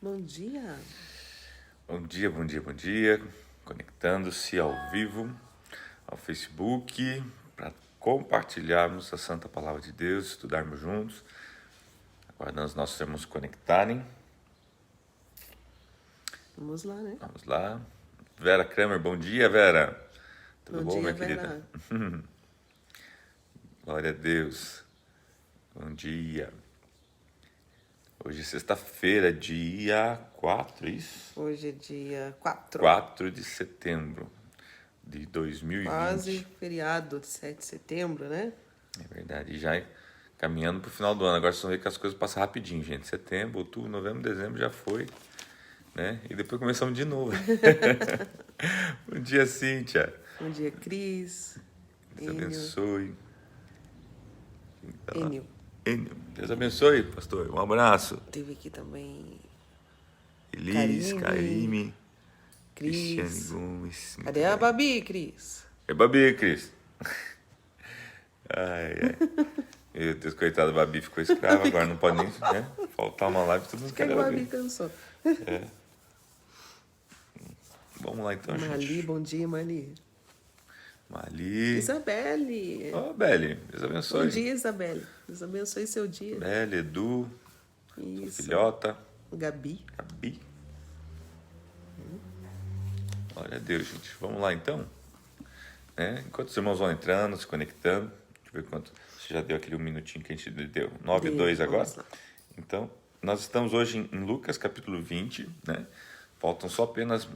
Bom dia. Bom dia, bom dia, bom dia. Conectando-se ao vivo, ao Facebook, para compartilharmos a Santa Palavra de Deus, estudarmos juntos. Aguardando os nossos irmãos se conectarem. Vamos lá, né? Vamos lá. Vera Kramer, bom dia, Vera. Tudo bom, minha Vera. querida? Glória a Deus. Bom dia. Hoje é sexta-feira, dia 4, isso? Hoje é dia 4. 4 de setembro de 2020. Quase feriado de 7 de setembro, né? É verdade, e já caminhando para o final do ano. Agora vocês vão ver que as coisas passam rapidinho, gente. Setembro, outubro, novembro, dezembro já foi, né? E depois começamos de novo. Bom dia, Cíntia. Bom dia, Cris. Deus abençoe. Enio. Deus abençoe, pastor. Um abraço. Teve aqui também Elis, Karime, Cris. Cristiane Gomes. Cadê a Babi, Cris? É Babi, Cris. Ai. Meu Deus, coitada, a Babi ficou escrava, agora não pode nem, né? Faltar uma live, todo mundo quer A Babi Babi. cansou. Vamos lá então, Mali, gente. bom dia, Mali. Mali. Isabelle. Ó, Beli, Deus abençoe. Bom dia, Isabelle. Deus abençoe seu dia. Beli, Edu, Isso. filhota, Gabi. Gabi. Glória a Deus, gente. Vamos lá então. Né? Enquanto os irmãos vão entrando, se conectando, deixa eu ver quanto. Você já deu aquele um minutinho que a gente deu. 9:02 agora. Vamos lá. Então, nós estamos hoje em Lucas capítulo 20, né? Faltam só apenas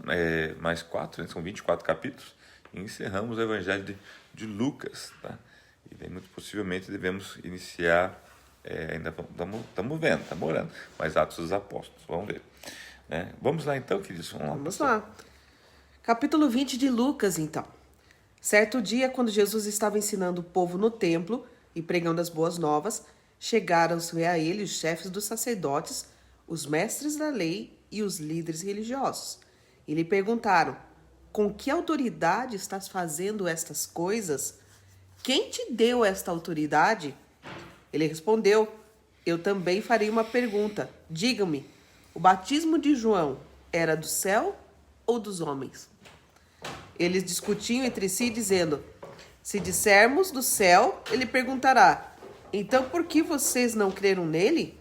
mais 4, né? São 24 capítulos. E encerramos o Evangelho de Lucas, tá? E daí, muito possivelmente, devemos iniciar, ainda estamos vendo, estamos orando, mas Atos dos Apóstolos, vamos ver. Né? Vamos lá então, queridos, Vamos lá. Capítulo 20 de Lucas, então. Certo dia, quando Jesus estava ensinando o povo no templo e pregando as boas novas, chegaram-se a ele os chefes dos sacerdotes, os mestres da lei e os líderes religiosos. E lhe perguntaram: com que autoridade estás fazendo estas coisas? Quem te deu esta autoridade? Ele respondeu: eu também farei uma pergunta. Digam-me, o batismo de João era do céu ou dos homens? Eles discutiam entre si, dizendo: se dissermos do céu, ele perguntará: então por que vocês não creram nele?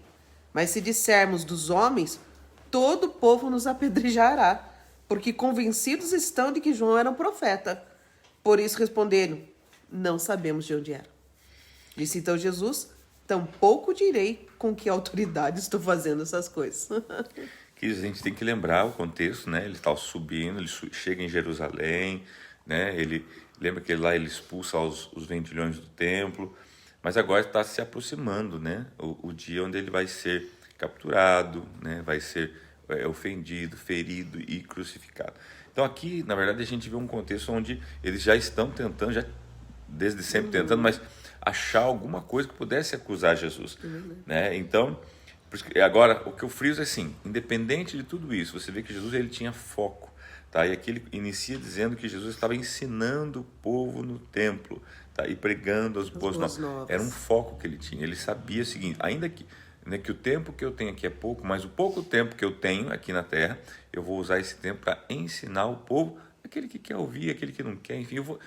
Mas se dissermos dos homens, todo o povo nos apedrejará, porque convencidos estão de que João era um profeta. Por isso responderam: não sabemos de onde era. Disse então Jesus: tampouco direi com que autoridade estou fazendo essas coisas. Que a gente tem que lembrar o contexto, né? Ele está subindo, ele chega em Jerusalém, né? Ele lembra que lá ele expulsa os vendilhões do templo, mas agora está se aproximando, né? O dia onde ele vai ser capturado, né? Vai ser ofendido, ferido e crucificado. Então aqui, na verdade, a gente vê um contexto onde eles já estão tentando, já desde sempre tentando, mas achar alguma coisa que pudesse acusar Jesus, né? Então, agora, o que eu friso é assim, independente de tudo isso, você vê que Jesus ele tinha foco, tá? E aqui ele inicia dizendo que Jesus estava ensinando o povo no templo, tá? E pregando as boas novas. Era um foco que ele tinha, ele sabia o seguinte, ainda que, né, que o tempo que eu tenho aqui é pouco, mas o pouco tempo que eu tenho aqui na terra, eu vou usar esse tempo para ensinar o povo, aquele que quer ouvir, aquele que não quer, enfim, eu vou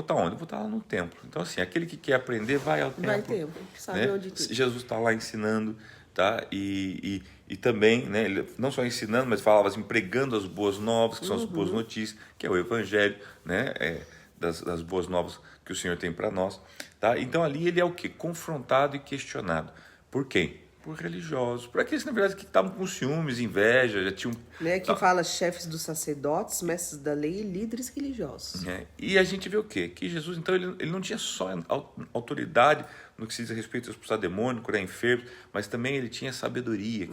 estar onde? Eu vou estar lá no templo. Então assim, aquele que quer aprender vai ao templo. Vai templo, sabe, né? onde tudo. Jesus está lá ensinando, tá? E também, né, ele não só ensinando, mas falava assim, pregando as boas novas, que são as boas notícias, que é o evangelho, né, das boas novas que o Senhor tem para nós, tá? Então ali ele é o quê? Confrontado e questionado. Por quem? Por religiosos, por aqueles, na verdade, que estavam com ciúmes, inveja, já tinham... Aqui fala chefes dos sacerdotes, mestres da lei e líderes religiosos. E a gente vê o quê? Que Jesus, então, ele não tinha só autoridade no que se diz a respeito a expulsar demônio, curar enfermos, mas também ele tinha sabedoria,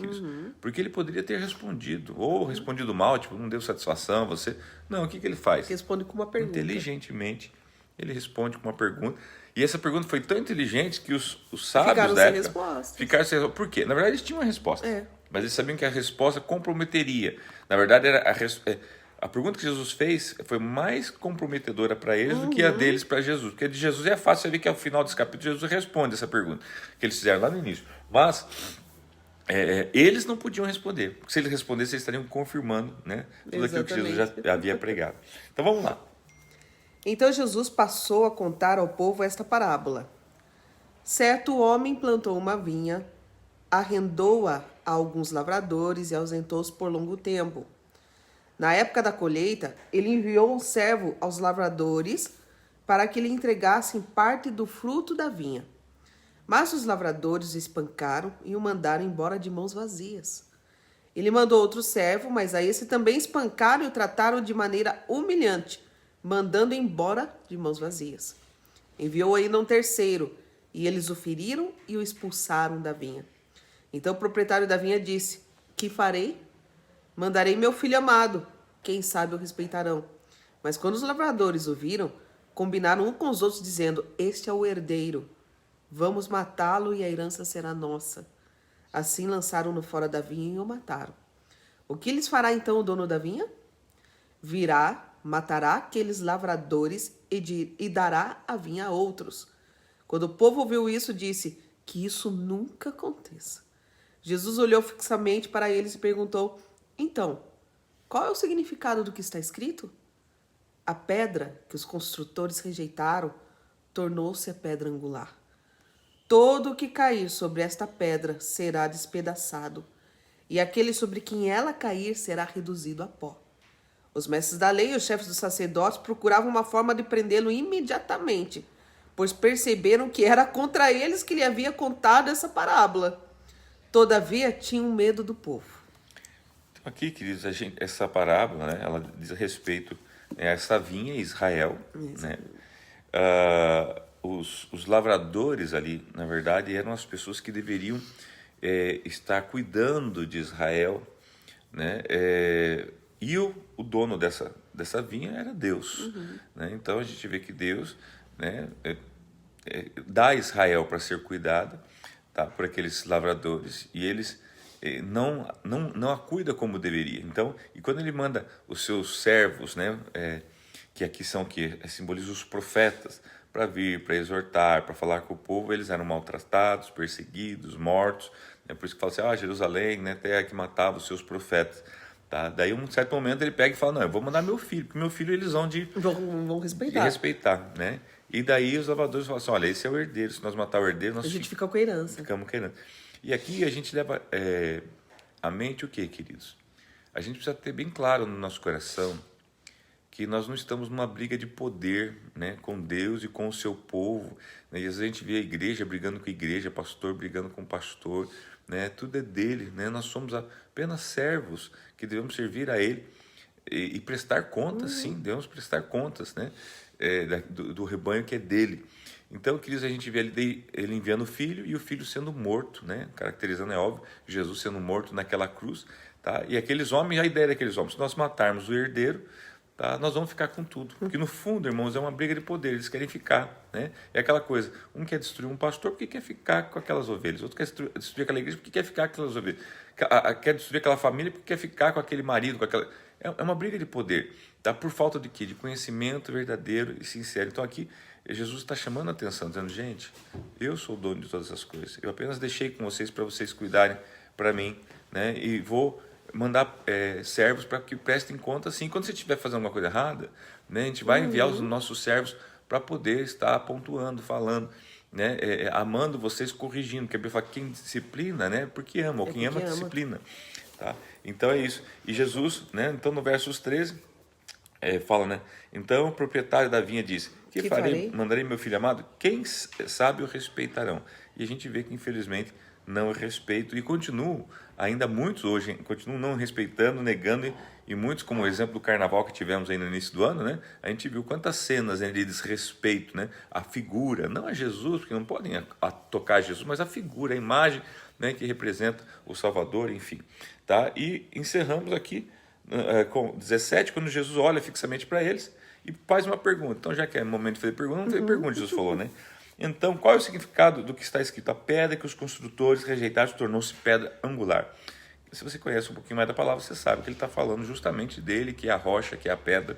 porque ele poderia ter respondido, ou respondido mal, tipo, não deu satisfação, você... Não, o que ele faz? Responde com uma pergunta. Inteligentemente, ele responde com uma pergunta. E essa pergunta foi tão inteligente que os sábios da época ficaram sem resposta. Por quê? Na verdade, eles tinham uma resposta. Mas eles sabiam que a resposta comprometeria. Na verdade, a pergunta que Jesus fez foi mais comprometedora para eles do que a deles para Jesus. Porque de Jesus é fácil, você vê que ao final desse capítulo Jesus responde essa pergunta que eles fizeram lá no início. Mas eles não podiam responder, porque se eles respondessem, eles estariam confirmando, né, tudo aquilo que Jesus já havia pregado. Então vamos lá. Então Jesus passou a contar ao povo esta parábola. Certo homem plantou uma vinha, arrendou-a a alguns lavradores e ausentou-se por longo tempo. Na época da colheita, ele enviou um servo aos lavradores para que lhe entregassem parte do fruto da vinha. Mas os lavradores o espancaram e o mandaram embora de mãos vazias. Ele mandou outro servo, mas a esse também espancaram e o trataram de maneira humilhante, mandando embora de mãos vazias. Enviou ainda um terceiro, e eles o feriram e o expulsaram da vinha. Então o proprietário da vinha disse: que farei? Mandarei meu filho amado, quem sabe o respeitarão. Mas quando os lavradores o viram, combinaram um com os outros, dizendo: este é o herdeiro. Vamos matá-lo e a herança será nossa. Assim lançaram-no fora da vinha e o mataram. O que lhes fará então o dono da vinha? Virá, matará aqueles lavradores e dará a vinha a outros. Quando o povo ouviu isso, disse: que isso nunca aconteça. Jesus olhou fixamente para eles e perguntou: então, qual é o significado do que está escrito? A pedra que os construtores rejeitaram tornou-se a pedra angular. Todo o que cair sobre esta pedra será despedaçado, e aquele sobre quem ela cair será reduzido a pó. Os mestres da lei e os chefes dos sacerdotes procuravam uma forma de prendê-lo imediatamente, pois perceberam que era contra eles que lhe havia contado essa parábola. Todavia, tinham medo do povo. Então, aqui, queridos, essa parábola, né, ela diz respeito a essa vinha, Israel, né? Os lavradores ali, na verdade, eram as pessoas que deveriam estar cuidando de Israel, né? E o dono dessa vinha era Deus. Né? Então a gente vê que Deus, né, dá a Israel para ser cuidada, tá, por aqueles lavradores, e eles não a cuida como deveria. Então, e quando ele manda os seus servos, né, que aqui simbolizam os profetas, para vir, para exortar, para falar com o povo, eles eram maltratados, perseguidos, mortos. Né? Por isso que fala assim: Jerusalém, né, terra que matava os seus profetas. Tá? Daí, um certo momento, ele pega e fala: não, eu vou mandar meu filho, porque meu filho eles vão vão respeitar. Né? E daí os lavradores falam assim: olha, esse é o herdeiro, se nós matar o herdeiro, nós a gente fica com a herança. Ficamos com a herança. E aqui a gente leva à mente o que, queridos? A gente precisa ter bem claro no nosso coração que nós não estamos numa briga de poder, né, com Deus e com o seu povo. Né? E às vezes a gente vê a igreja brigando com a igreja, pastor brigando com o pastor, né? Tudo é dele, né? Nós somos apenas servos que devemos servir a ele e prestar contas, sim, devemos prestar contas, né? Do rebanho que é dele. Então, queridos, a gente vê ele enviando o filho e o filho sendo morto, né? Caracterizando, é óbvio, Jesus sendo morto naquela cruz. Tá? E aqueles homens, a ideia daqueles homens, se nós matarmos o herdeiro, tá, nós vamos ficar com tudo. Porque no fundo, irmãos, é uma briga de poder, eles querem ficar. Né? É aquela coisa, um quer destruir um pastor porque quer ficar com aquelas ovelhas, outro quer destruir aquela igreja porque quer ficar com aquelas ovelhas, quer destruir aquela família porque quer ficar com aquele marido, com aquela... É uma briga de poder, tá? Por falta de quê? De conhecimento verdadeiro e sincero. Então aqui, Jesus está chamando a atenção, dizendo: gente, eu sou o dono de todas as coisas, eu apenas deixei com vocês para vocês cuidarem para mim, né? E vou mandar servos para que prestem conta, assim, quando você estiver fazendo alguma coisa errada, né? A gente vai enviar os nossos servos para poder estar pontuando, falando, né? Amando vocês, corrigindo, porque a Bíblia fala que quem disciplina, né? Porque ama, ou quem ama disciplina. Tá? Então é isso. E Jesus, né? Então no versos 13, fala, né? Então o proprietário da vinha disse: que farei? Mandarei meu filho amado? Quem sabe o respeitarão. E a gente vê que infelizmente não respeito, e continuam, ainda muitos hoje, continuam não respeitando, negando, e muitos, como o exemplo do carnaval que tivemos aí no início do ano, né? A gente viu quantas cenas de desrespeito, né? A figura, não a Jesus, porque não podem tocar Jesus, mas a figura, a imagem, né, que representa o Salvador, enfim. Tá? E encerramos aqui com 17, quando Jesus olha fixamente para eles e faz uma pergunta. Então, já que é momento de fazer pergunta, não tem pergunta, Jesus falou, né? Então, qual é o significado do que está escrito? A pedra que os construtores rejeitaram tornou-se pedra angular. Se você conhece um pouquinho mais da palavra, você sabe que ele está falando justamente dele, que é a rocha, que é a pedra,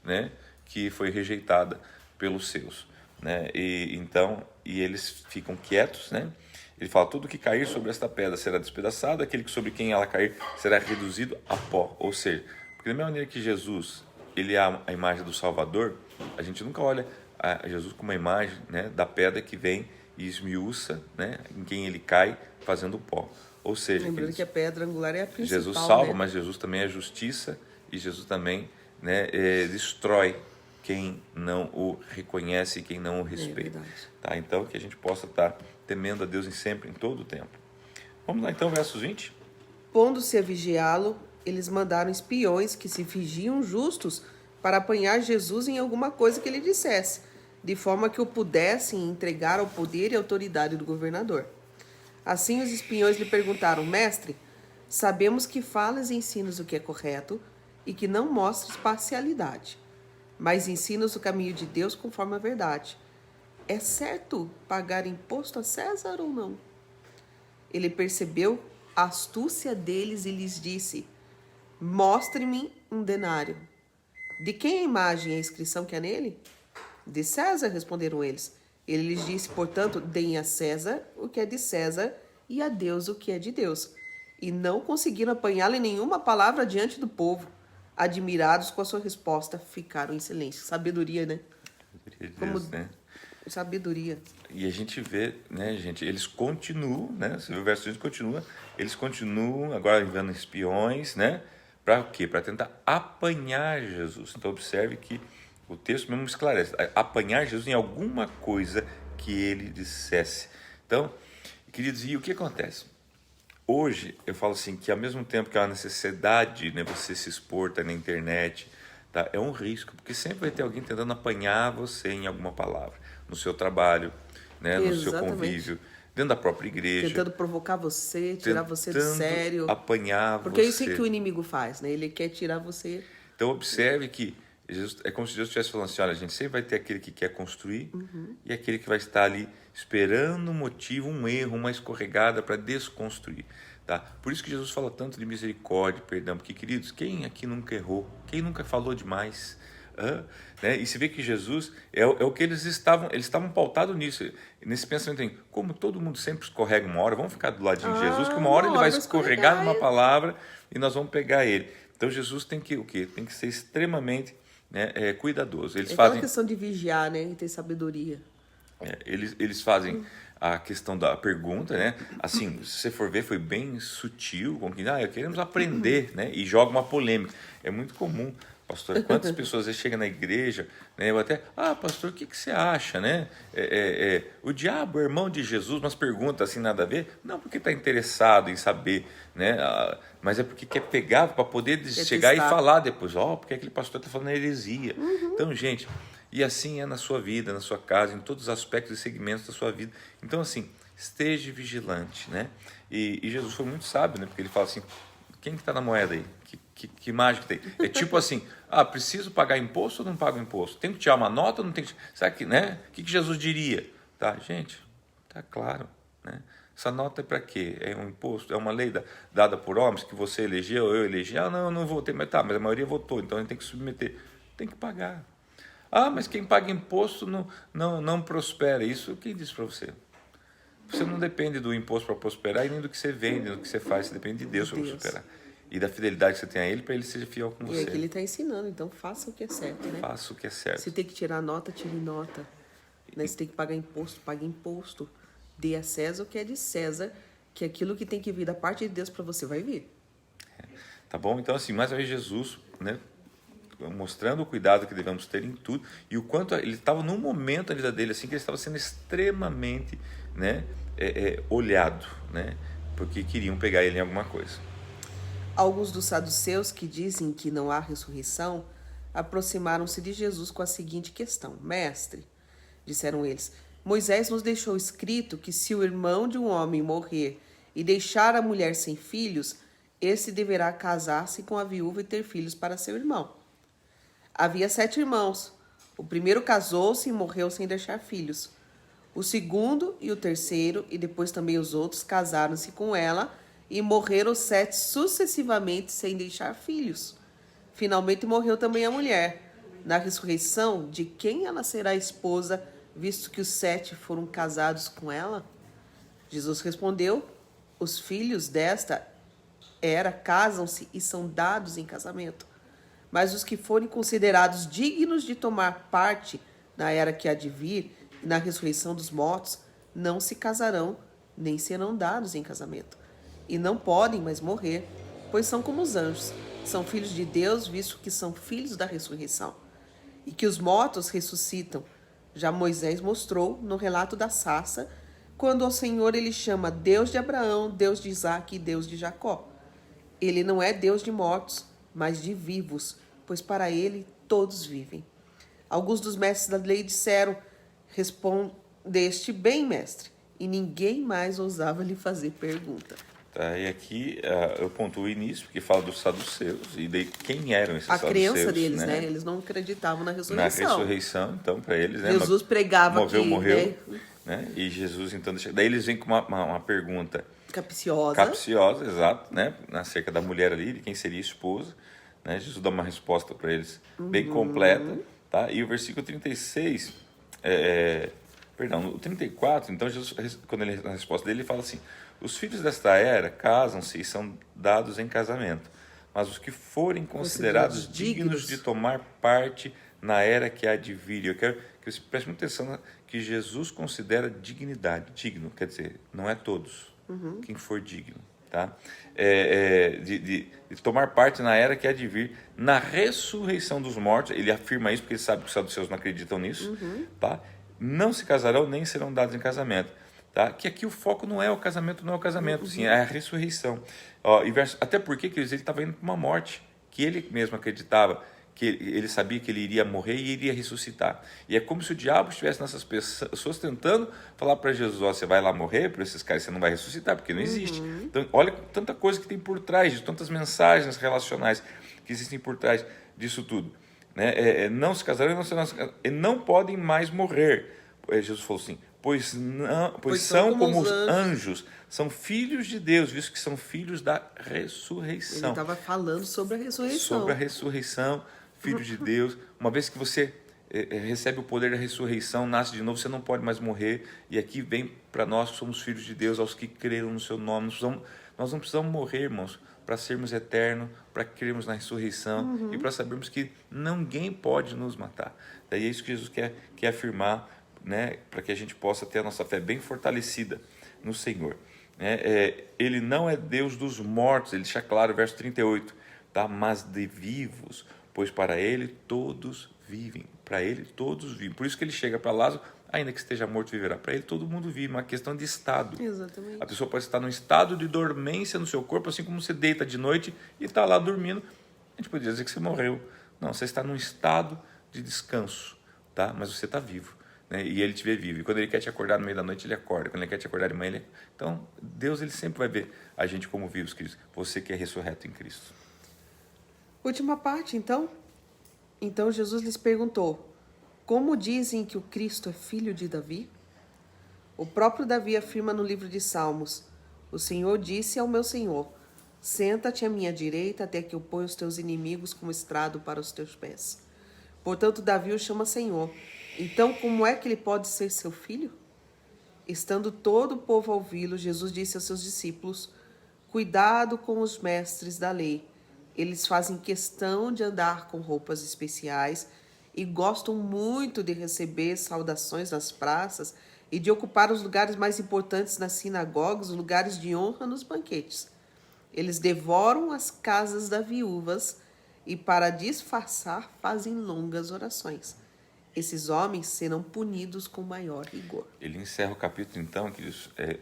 né, que foi rejeitada pelos seus. Né? E eles ficam quietos, né? Ele fala, tudo que cair sobre esta pedra será despedaçado, aquele que sobre quem ela cair será reduzido a pó. Ou seja, porque da mesma maneira que Jesus, ele é a imagem do Salvador, a gente nunca olha a Jesus como uma imagem, né, da pedra que vem e esmiuça, né, em quem ele cai fazendo pó. Ou seja, Lembrando que a pedra angular é a principal, Jesus salva, né? mas Jesus também é justiça e Jesus também, né, destrói quem não o reconhece e quem não o respeita. Tá? Então, que a gente possa estar temendo a Deus sempre, em todo o tempo. Vamos lá então, versos 20. Pondo-se a vigiá-lo, eles mandaram espiões que se fingiam justos para apanhar Jesus em alguma coisa que ele dissesse, de forma que o pudessem entregar ao poder e autoridade do governador. Assim os espiões lhe perguntaram, mestre, sabemos que falas e ensinas o que é correto e que não mostres parcialidade, mas ensinas o caminho de Deus conforme a verdade. É certo pagar imposto a César ou não? Ele percebeu a astúcia deles e lhes disse, mostre-me um denário. De quem é a imagem e a inscrição que há nele? De César, responderam eles. Ele lhes disse, portanto, deem a César o que é de César e a Deus o que é de Deus. E não conseguiram apanhá-lo em nenhuma palavra diante do povo. Admirados com a sua resposta, ficaram em silêncio. Sabedoria, né? Deus, né? Sabedoria. E a gente vê, né, gente, eles continuam, né? Você vê o verso 20 continua, eles continuam agora enviando espiões, né? Para o quê? Para tentar apanhar Jesus. Então observe que o texto mesmo esclarece, apanhar Jesus em alguma coisa que ele dissesse. Então, queridos, e o que acontece? Hoje, eu falo assim, que ao mesmo tempo que há uma necessidade, né, você se expor, tá na internet, tá, é um risco, porque sempre vai ter alguém tentando apanhar você em alguma palavra, no seu trabalho, né, no seu convívio, dentro da própria igreja. Tentando provocar você, tirar você do sério. Apanhar porque é você. isso que o inimigo faz, né? Ele quer tirar você. Então observe que Jesus, é como se Deus estivesse falando assim, olha, a gente sempre vai ter aquele que quer construir e aquele que vai estar ali esperando um motivo, um erro, uma escorregada para desconstruir. Tá? Por isso que Jesus fala tanto de misericórdia, perdão, porque, queridos, quem aqui nunca errou? Quem nunca falou demais? Né? E você vê que Jesus é o que eles estavam pautados nisso, nesse pensamento em como todo mundo sempre escorrega uma hora, vamos ficar do ladinho de Jesus, que uma hora ele vai escorregar numa palavra e nós vamos pegar ele. Então Jesus tem que o quê? Tem que ser extremamente, né, cuidadoso. Eles fazem uma questão de vigiar, né, e ter sabedoria. Eles fazem a questão da pergunta, né? Assim, se você for ver, foi bem sutil, como que, queremos aprender, né? E joga uma polêmica. É muito comum, pastor, quantas pessoas às vezes chegam na igreja, né? Eu até, pastor, o que você acha, né? O diabo é irmão de Jesus, mas pergunta assim, nada a ver? Não porque está interessado em saber, né? Mas é porque quer pegar para poder chegar testar. E falar depois, porque aquele pastor está falando heresia. Então, gente, e assim é na sua vida, na sua casa, em todos os aspectos e segmentos da sua vida. Então, assim, esteja vigilante, né? E Jesus foi muito sábio, né? Porque ele fala assim, quem que está na moeda aí? Que imagem que tem? É tipo assim, preciso pagar imposto ou não pago imposto? Tem que tirar uma nota ou não tem que... Sabe que, né? O que Jesus diria? Tá, gente, tá claro, né? Essa nota é para quê? É um imposto? É uma lei dada por homens que você elegeu, eu elegi? Não, eu não votei, mas mas a maioria votou, então a gente tem que submeter. Tem que pagar. Mas quem paga imposto não prospera. Isso quem disse para você? Você não depende do imposto para prosperar e nem do que você vende, do que você faz. Você depende de Deus para prosperar. E da fidelidade que você tem a Ele para Ele seja fiel com você. E é que Ele está ensinando, então faça o que é certo, né? Faça o que é certo. Se tem que tirar nota, tire nota. Né? Se tem que pagar imposto, pague imposto. Dê a César o que é de César, que aquilo que tem que vir da parte de Deus para você vai vir. Tá bom? Então, assim, mais uma vez Jesus, né? Mostrando o cuidado que devemos ter em tudo e o quanto ele estava num momento da vida dele assim que ele estava sendo extremamente, né, olhado, né, porque queriam pegar ele em alguma coisa. Alguns dos saduceus que dizem que não há ressurreição aproximaram-se de Jesus com a seguinte questão: Mestre, disseram eles, Moisés nos deixou escrito que se o irmão de um homem morrer e deixar a mulher sem filhos, esse deverá casar-se com a viúva e ter filhos para seu irmão. Havia 7 irmãos. O primeiro casou-se e morreu sem deixar filhos. O segundo e o terceiro, e depois também os outros, casaram-se com ela e morreram 7 sucessivamente sem deixar filhos. Finalmente morreu também a mulher. Na ressurreição, de quem ela será esposa, visto que os 7 foram casados com ela? Jesus respondeu: os filhos desta era casam-se e são dados em casamento. Mas os que forem considerados dignos de tomar parte na era que há de vir e na ressurreição dos mortos, não se casarão, nem serão dados em casamento. E não podem mais morrer, pois são como os anjos. São filhos de Deus, visto que são filhos da ressurreição. E que os mortos ressuscitam. Já Moisés mostrou no relato da sarça, quando ao Senhor ele chama Deus de Abraão, Deus de Isaque e Deus de Jacó. Ele não é Deus de mortos, mas de vivos, pois para ele todos vivem. Alguns dos mestres da lei disseram: respondeste bem, mestre. E ninguém mais ousava lhe fazer pergunta. Tá, e aqui eu pontuo o início, porque fala dos saduceus, e daí quem eram esses A saduceus? crença deles, né? Eles não acreditavam na ressurreição. Na ressurreição, então, para eles, né? Jesus pregava morreu, né? E Jesus, então, daí eles vêm com uma pergunta capciosa, exato, né? Acerca da mulher ali, de quem seria esposa, né? Jesus dá uma resposta para eles bem completa, tá? E o versículo 36, o 34, então Jesus, quando ele, na resposta dele, ele fala assim: os filhos desta era casam-se e são dados em casamento, mas os que forem considerados dignos de tomar parte na era que há de vir. Eu quero que você preste muita atenção que Jesus considera dignidade. Digno, quer dizer, não é todos. Quem for digno, tá? De tomar parte na era que há de vir, na ressurreição dos mortos. Ele afirma isso porque ele sabe que os saduceus não acreditam nisso, tá? Não se casarão nem serão dados em casamento. Tá? Que aqui o foco não é o casamento, sim, é a ressurreição. Até porque ele estava indo para uma morte que ele mesmo acreditava, que ele sabia que ele iria morrer e iria ressuscitar. E é como se o diabo estivesse nessas pessoas tentando falar para Jesus: você vai lá morrer por esses caras, você não vai ressuscitar, porque não existe. Então, olha tanta coisa que tem por trás disso, tantas mensagens relacionais que existem por trás disso tudo. Né? Não se casarão e não podem mais morrer. Jesus falou assim: pois são como os anjos, são filhos de Deus, visto que são filhos da ressurreição. Ele estava falando sobre a ressurreição. Sobre a ressurreição, filho de Deus. Uma vez que você recebe o poder da ressurreição, nasce de novo, você não pode mais morrer. E aqui vem para nós que somos filhos de Deus, aos que creram no seu nome. Nós não precisamos morrer, irmãos, para sermos eternos, para crermos na ressurreição e para sabermos que ninguém pode nos matar. Daí é isso que Jesus quer afirmar, né, para que a gente possa ter a nossa fé bem fortalecida no Senhor. Ele não é Deus dos mortos, ele deixa claro, verso 38, tá? Mas de vivos, pois para ele todos vivem. Para ele todos vivem. Por isso que ele chega para Lázaro: ainda que esteja morto, viverá. Para ele todo mundo vive, uma questão de estado. Exatamente. A pessoa pode estar num estado de dormência no seu corpo, assim como você deita de noite e está lá dormindo. A gente poderia dizer que você morreu. Não, você está num estado de descanso, tá? Mas você está vivo. E ele te vê vivo. E quando ele quer te acordar no meio da noite, ele acorda. Quando ele quer te acordar de manhã, Então, Deus ele sempre vai ver a gente como vivos, queridos. Você que é ressurreto em Cristo. Última parte, então. Então Jesus lhes perguntou: como dizem que o Cristo é filho de Davi? O próprio Davi afirma no livro de Salmos: o Senhor disse ao meu Senhor: senta-te à minha direita até que eu ponha os teus inimigos como estrado para os teus pés. Portanto, Davi o chama Senhor. Então, como é que ele pode ser seu filho? Estando todo o povo a ouvi-lo, Jesus disse aos seus discípulos: cuidado com os mestres da lei. Eles fazem questão de andar com roupas especiais e gostam muito de receber saudações nas praças e de ocupar os lugares mais importantes nas sinagogas, os lugares de honra nos banquetes. Eles devoram as casas das viúvas e, para disfarçar, fazem longas orações. Esses homens serão punidos com maior rigor. Ele encerra o capítulo, então,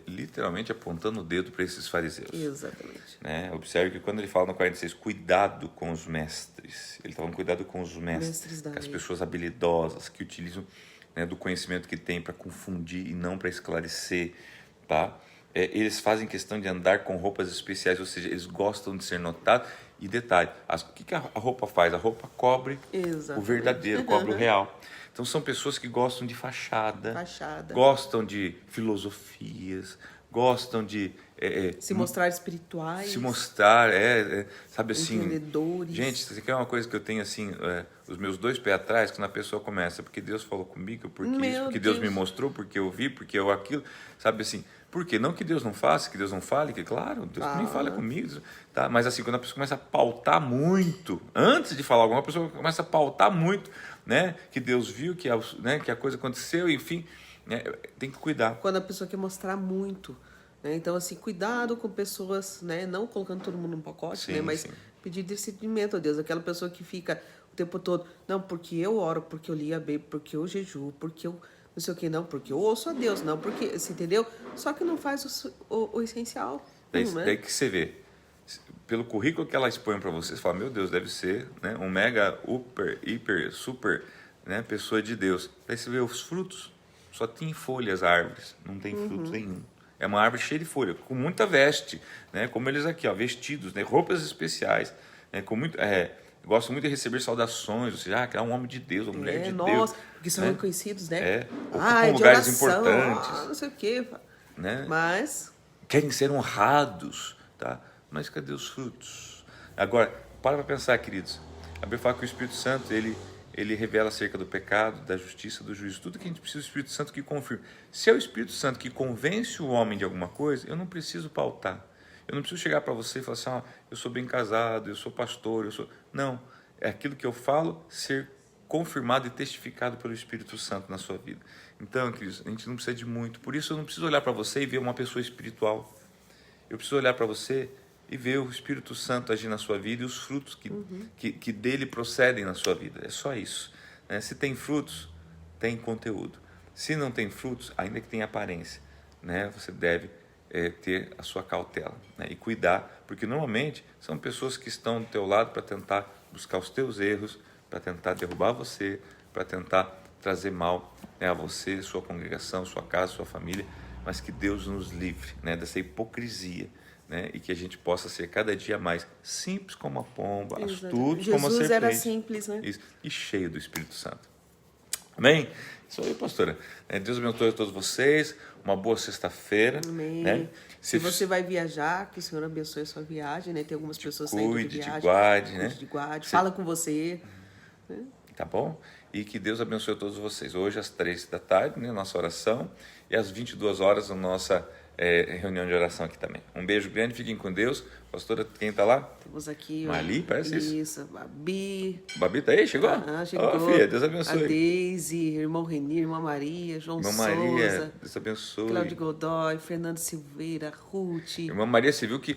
literalmente apontando o dedo para esses fariseus. Exatamente. Observe que quando ele fala no 46, cuidado com os mestres, ele está falando cuidado com os mestres da com as lei. pessoas habilidosas que utilizam do conhecimento que tem para confundir e não para esclarecer, tá? Eles fazem questão de andar com roupas especiais, ou seja, eles gostam de ser notados. E detalhe, o que a roupa faz? A roupa cobre o verdadeiro, cobre o real. Então são pessoas que gostam de fachada. Gostam de filosofias, gostam de Se mostrar espirituais, se mostrar, sabe assim, entendedores. gente, isso aqui é uma coisa que eu tenho assim, os meus 2 pés atrás, quando a pessoa começa, porque Deus falou comigo, porque Meu isso, porque Deus me Deus. mostrou, porque eu vi, porque eu aquilo, sabe assim, por quê? Não que Deus não faça, que Deus não fale, que claro, Deus também fala comigo, tá? Mas assim, quando a pessoa começa a pautar muito, antes de falar alguma pessoa começa a pautar muito, né? Que Deus viu, que a coisa aconteceu, enfim, né? Tem que cuidar. Quando a pessoa quer mostrar muito, né? Então, assim, cuidado com pessoas, né? Não colocando todo mundo num pacote, Sim, né? Mas sim. pedir discernimento a Deus. Aquela pessoa que fica o tempo todo, não, porque eu oro, porque eu li a Bíblia, porque eu jejuo, porque eu não sei o que, não, porque eu ouço a Deus, não, porque, você entendeu? Só que não faz o essencial, Daí né? que você vê, pelo currículo que ela expõe para você, você fala, meu Deus, deve ser, né, um mega, hiper, super, né, pessoa de Deus. Daí você vê os frutos, só tem folhas a árvores, não tem fruto nenhum. É uma árvore cheia de folha, com muita veste, né, como eles aqui, ó, vestidos, né, roupas especiais, né, com muito, gosto muito de receber saudações, ou seja, que é um homem de Deus, uma mulher de Nossa, Deus, porque são né, reconhecidos, né? ocupam De lugares oração, importantes, não sei o quê. né, Mas, querem ser honrados, tá? Mas cadê os frutos? Agora, para pensar, queridos. A Bíblia fala que o Espírito Santo, ele revela acerca do pecado, da justiça, do juízo. Tudo que a gente precisa do Espírito Santo que confirma. Se é o Espírito Santo que convence o homem de alguma coisa, eu não preciso pautar. Eu não preciso chegar para você e falar assim, eu sou bem casado, eu sou pastor, eu sou... Não, é aquilo que eu falo ser confirmado e testificado pelo Espírito Santo na sua vida. Então, queridos, a gente não precisa de muito. Por isso eu não preciso olhar para você e ver uma pessoa espiritual. Eu preciso olhar para você e ver o Espírito Santo agir na sua vida e os frutos que dele procedem na sua vida. É só isso, né? Se tem frutos, tem conteúdo. Se não tem frutos, ainda que tenha aparência, né? Você deve ter a sua cautela, né? E cuidar, porque normalmente são pessoas que estão do teu lado para tentar buscar os teus erros, para tentar derrubar você, para tentar trazer mal, né, a você, sua congregação, sua casa, sua família, mas que Deus nos livre, né, dessa hipocrisia, né, e que a gente possa ser cada dia mais simples como a pomba, astutos como a serpente. Jesus era simples, né? Isso, e cheio do Espírito Santo. Amém? Isso aí, pastora. Deus abençoe a todos vocês. Uma boa sexta-feira. Amém. Né? Se você vai viajar, que o Senhor abençoe a sua viagem, né? Tem algumas pessoas saindo de viagem. Guarde, né? De guarde. Fala com você. Tá bom? E que Deus abençoe a todos vocês. Hoje às 3 da tarde, né, nossa oração, e às 22 horas a nossa reunião de oração aqui também. Um beijo grande, fiquem com Deus. Pastora, quem está lá? Temos aqui... Mali, parece isso. Isso, Babi. Babi tá aí? Chegou? Chegou. Filha, Deus abençoe. A Deise, irmão Renir, irmã Maria, João Irmã Souza. Maria, Deus abençoe. Cláudio Godoy, Fernando Silveira, Ruth. Irmã Maria, você viu que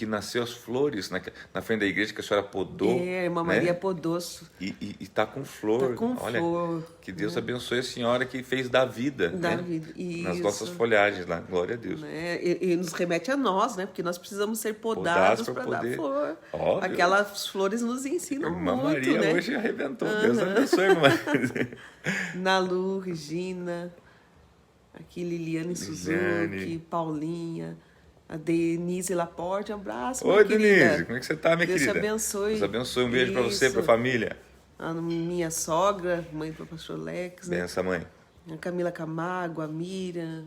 nasceu as flores na frente da igreja que a senhora podou? Irmã né? Maria podou. E está com flor. Tá com Olha, flor. que Deus abençoe a senhora que fez da vida. Da né? vida. Nas Isso. nossas folhagens lá. Glória a Deus. Né? E nos remete a nós, né? Porque nós precisamos ser podados para dar flor. Óbvio. Aquelas flores nos ensinam Irmã muito, Maria né? hoje arrebentou. Deus abençoe, irmã. Nalu, Regina, aqui Liliane Suzuki, Paulinha, a Denise Laporte, um abraço, Oi, minha Denise, querida. como é que você está, minha Deus querida? te abençoe. Deus abençoe, um beijo para você, para a família. A minha sogra, mãe do pastor Lex, né? Benção, mãe. A Camila Camargo, a Miriam.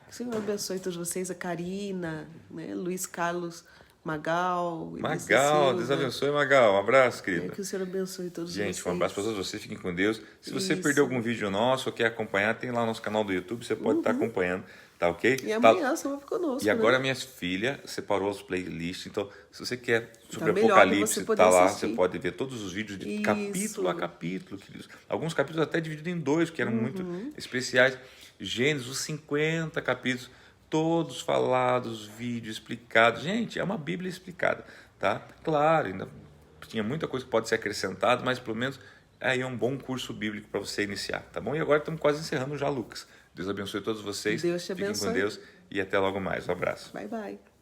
Que o Senhor abençoe todos vocês, a Karina, né? Luiz Carlos Magal. Magal, Deus abençoe, Magal. Um abraço, querida. Que o Senhor abençoe todos vocês. Gente, um abraço para todos vocês, fiquem com Deus. Se você Isso. perdeu algum vídeo nosso ou quer acompanhar, tem lá o nosso canal do YouTube, você pode estar acompanhando, tá ok? E amanhã você vai conosco, E agora né? minha filha separou as playlists, então se você quer sobre melhor Apocalipse, você poder tá lá, assistir. você pode ver todos os vídeos de Isso. capítulo a capítulo, queridos. Alguns capítulos até divididos em 2, que eram muito especiais. Gênesis, os 50 capítulos, todos falados, vídeos explicados. Gente, é uma Bíblia explicada, tá? Claro, ainda tinha muita coisa que pode ser acrescentada, mas pelo menos aí é um bom curso bíblico para você iniciar, tá bom? E agora estamos quase encerrando já, Lucas. Deus abençoe todos vocês. Deus te Fiquem abençoe. com Deus e até logo mais. Um abraço. Bye, bye.